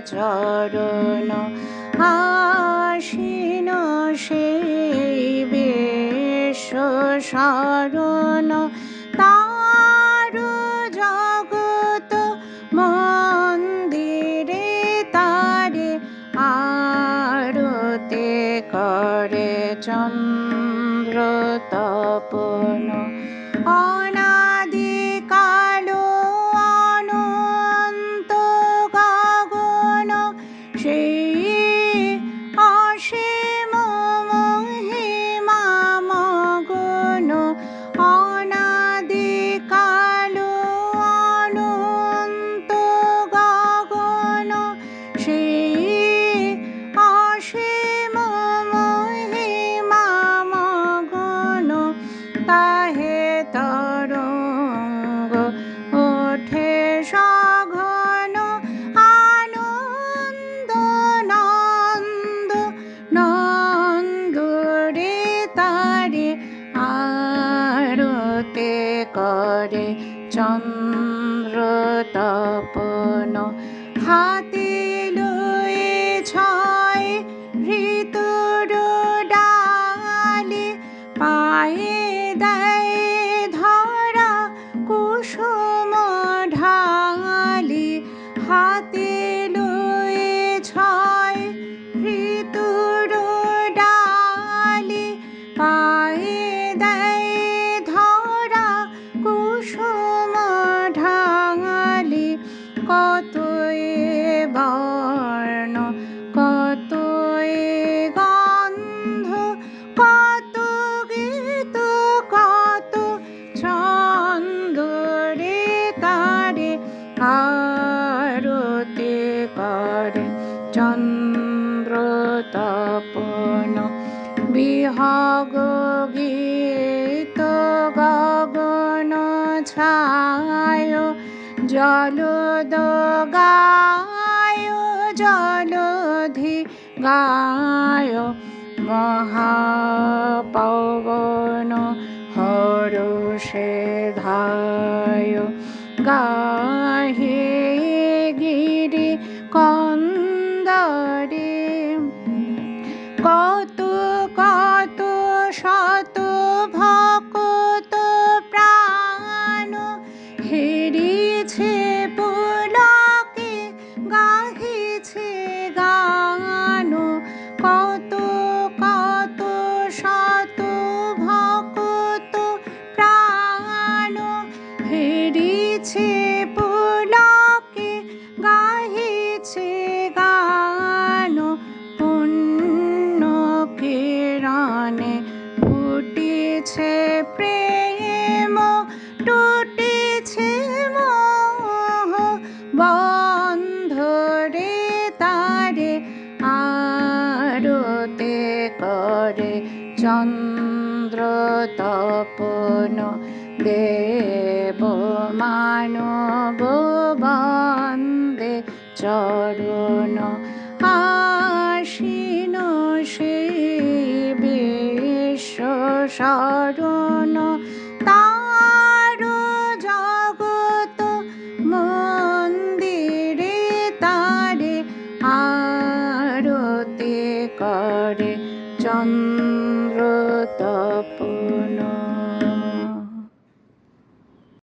চরণ আসীন সেই বিশ্ব শরণ তার জগৎ মন্দিরে তারে আরতি করে চন্দ্র তপন অনাদিকাল অনন্ত গগন সেই অসীম মহিমা মগন অনাদিকাল অনন্ত গগন সেই অসীম মহিমা মগন তাহে তরঙ্গ ওঠে সঘন আনন্দ নন্দ নন্দ রে তারে আরতি করে চন্দ্র তপন হাতে লয়ে ছয় ঋতুর ডালি পায়ে দেয় ধরা কুসুম ঢালি হাতে লয়ে ছয় ঋতুর ডালি পায়ে দেয় ধরা কুসুম ঢালি কত বর্ণ কত গন্ধ কত গীত কত ছন্দ রে তারে আরতি করে চন্দ্র তপন বিহগ গীত গগন ছায় জলদ গায় জলধি গায় মহাপবন হরষে ধায় গাহে গিরি কন্দরে কত কত শত ভকত প্রাণ হেরিছে পুলকে গাহিছে গান কত কত শত ভকত প্রাণ হেরিছে পুলকে গাহিছে গান পুণ্য কিরণে ফুটিছে প্রেম টুটিছে মোহ বন্ধ রে তারে আরতি করে চন্দ্র তপন দেব মানব বন্দে চরণ আসীন সেই বিশ্ব শরণ তার জগৎ মন্দিরে তারে আরতি করে চন্দ্র তপন।